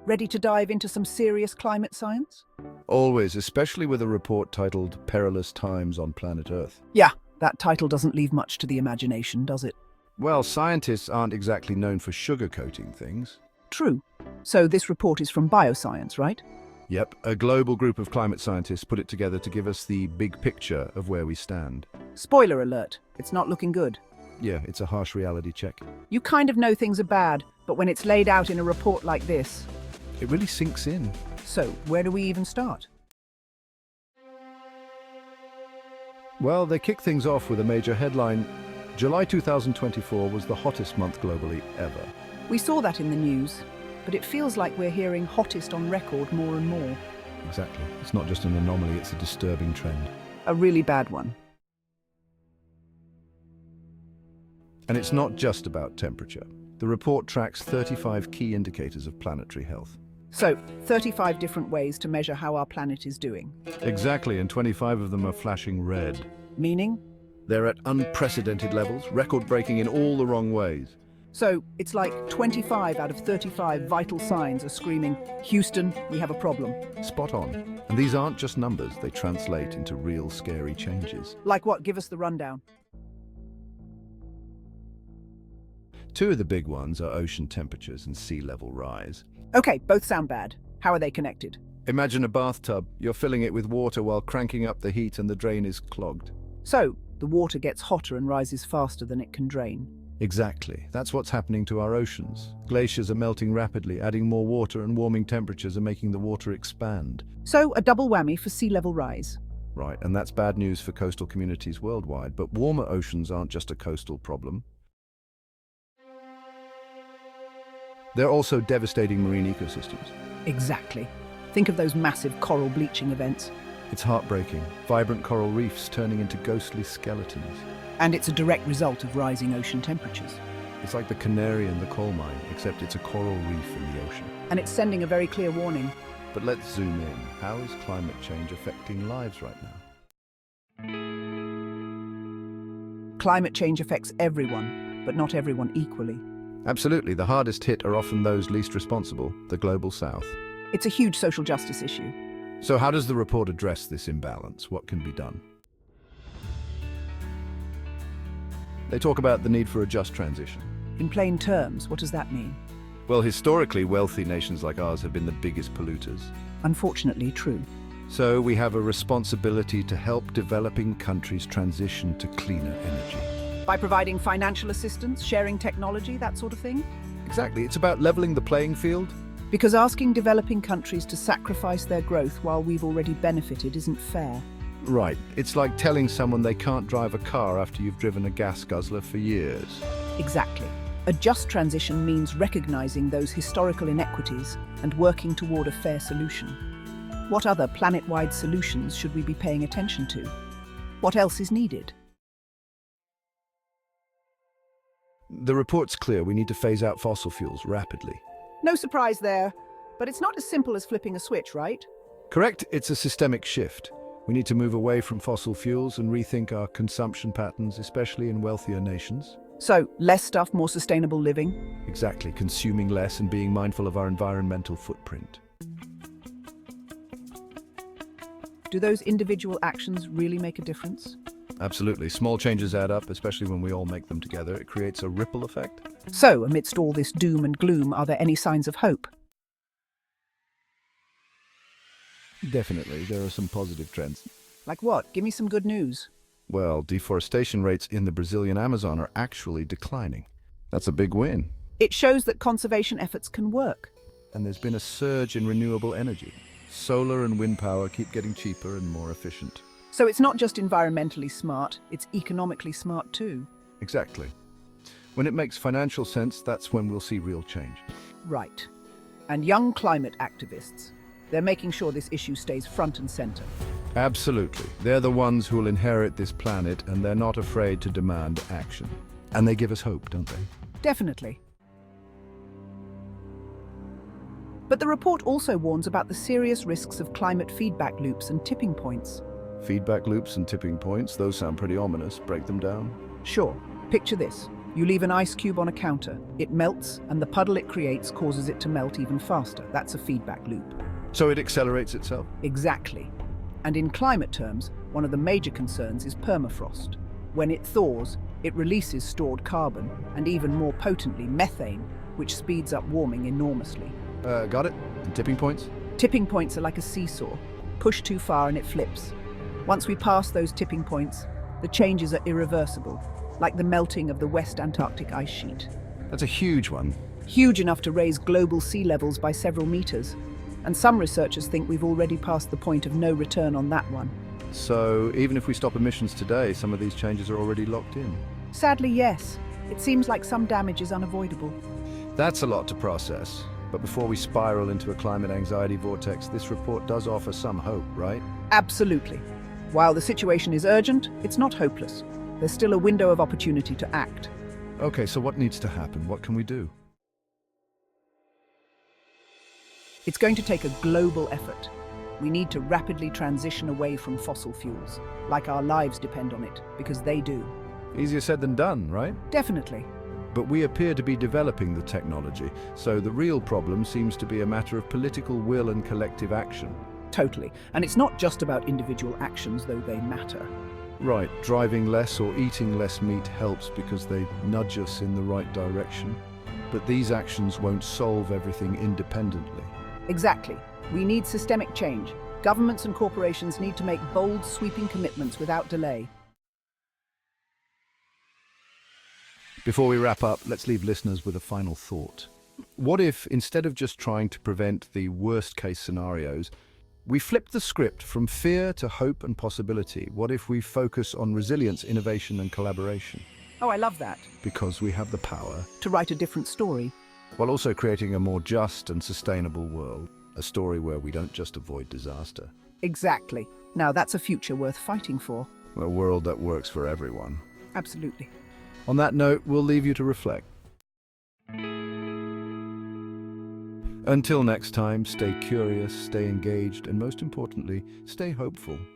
Ready to dive into some serious climate science? Always, especially with a report titled Perilous Times on Planet Earth. Yeah, that title doesn't leave much to the imagination, does it? Well, scientists aren't exactly known for sugarcoating things. True. So this report is from bioscience, right? Yep, a global group of climate scientists put it together to give us the big picture of where we stand. Spoiler alert, it's not looking good. Yeah, it's a harsh reality check. You kind of know things are bad, but when it's laid out in a report like this... It really sinks in. So, where do we even start? Well, they kick things off with a major headline. July 2024 was the hottest month globally ever. We saw that in the news, but it feels like we're hearing hottest on record more and more. Exactly. It's not just an anomaly, it's a disturbing trend. A really bad one. And it's not just about temperature. The report tracks 35 key indicators of planetary health. So, 35 different ways to measure how our planet is doing. Exactly, and 25 of them are flashing red. Meaning? They're at unprecedented levels, record-breaking in all the wrong ways. So, it's like 25 out of 35 vital signs are screaming, Houston, we have a problem. Spot on. And these aren't just numbers, they translate into real scary changes. Like what? Give us the rundown. Two of the big ones are ocean temperatures and sea level rise. Okay, both sound bad. How are they connected? Imagine a bathtub. You're filling it with water while cranking up the heat and the drain is clogged. So, the water gets hotter and rises faster than it can drain. Exactly. That's what's happening to our oceans. Glaciers are melting rapidly, adding more water, and warming temperatures are making the water expand. So, a double whammy for sea level rise. Right, and that's bad news for coastal communities worldwide. But warmer oceans aren't just a coastal problem. They're also devastating marine ecosystems. Exactly. Think of those massive coral bleaching events. It's heartbreaking. Vibrant coral reefs turning into ghostly skeletons. And it's a direct result of rising ocean temperatures. It's like the canary in the coal mine, except it's a coral reef in the ocean. And it's sending a very clear warning. But let's zoom in. How is climate change affecting lives right now? Climate change affects everyone, but not everyone equally. Absolutely. The hardest hit are often those least responsible, the global south. It's a huge social justice issue. So how does the report address this imbalance? What can be done? They talk about the need for a just transition. In plain terms, what does that mean? Well, historically, wealthy nations like ours have been the biggest polluters. Unfortunately, true. So we have a responsibility to help developing countries transition to cleaner energy. By providing financial assistance, sharing technology, that sort of thing? Exactly. It's about leveling the playing field. Because asking developing countries to sacrifice their growth while we've already benefited isn't fair. Right. It's like telling someone they can't drive a car after you've driven a gas guzzler for years. Exactly. A just transition means recognizing those historical inequities and working toward a fair solution. What other planet-wide solutions should we be paying attention to? What else is needed? The report's clear. We need to phase out fossil fuels rapidly. No surprise there, but it's not as simple as flipping a switch, right? Correct. It's a systemic shift. We need to move away from fossil fuels and rethink our consumption patterns, especially in wealthier nations. So, less stuff, more sustainable living? Exactly. Consuming less and being mindful of our environmental footprint. Do those individual actions really make a difference? Absolutely. Small changes add up, especially when we all make them together. It creates a ripple effect. So, amidst all this doom and gloom, are there any signs of hope? Definitely. There are some positive trends. Like what? Give me some good news. Well, deforestation rates in the Brazilian Amazon are actually declining. That's a big win. It shows that conservation efforts can work. And there's been a surge in renewable energy. Solar and wind power keep getting cheaper and more efficient. So it's not just environmentally smart, it's economically smart too. Exactly. When it makes financial sense, that's when we'll see real change. Right. And young climate activists, they're making sure this issue stays front and center. Absolutely. They're the ones who will inherit this planet, and they're not afraid to demand action. And they give us hope, don't they? Definitely. But the report also warns about the serious risks of climate feedback loops and tipping points. Feedback loops and tipping points, those sound pretty ominous. Break them down. Sure. Picture this. You leave an ice cube on a counter, it melts, and the puddle it creates causes it to melt even faster. That's a feedback loop. So it accelerates itself? Exactly. And in climate terms, one of the major concerns is permafrost. When it thaws, it releases stored carbon, and even more potently, methane, which speeds up warming enormously. Got it? And tipping points? Tipping points are like a seesaw. Push too far and it flips. Once we pass those tipping points, the changes are irreversible, like the melting of the West Antarctic ice sheet. That's a huge one. Huge enough to raise global sea levels by several meters. And some researchers think we've already passed the point of no return on that one. So even if we stop emissions today, some of these changes are already locked in. Sadly, yes. It seems like some damage is unavoidable. That's a lot to process. But before we spiral into a climate anxiety vortex, this report does offer some hope, right? Absolutely. While the situation is urgent, it's not hopeless. There's still a window of opportunity to act. Okay, so what needs to happen? What can we do? It's going to take a global effort. We need to rapidly transition away from fossil fuels, like our lives depend on it, because they do. Easier said than done, right? Definitely. But we appear to be developing the technology, so the real problem seems to be a matter of political will and collective action. Totally. And it's not just about individual actions, though they matter. Right, driving less or eating less meat helps because they nudge us in the right direction. But these actions won't solve everything independently. Exactly. We need systemic change. Governments and corporations need to make bold, sweeping commitments without delay. Before we wrap up, let's leave listeners with a final thought. What if, instead of just trying to prevent the worst-case scenarios, we flip the script from fear to hope and possibility? What if we focus on resilience, innovation, and collaboration? Oh, I love that. Because we have the power To write a different story. while also creating a more just and sustainable world, a story where we don't just avoid disaster. Exactly. Now that's a future worth fighting for. A world that works for everyone. Absolutely. On that note, we'll leave you to reflect. Until next time, stay curious, stay engaged, and most importantly, stay hopeful.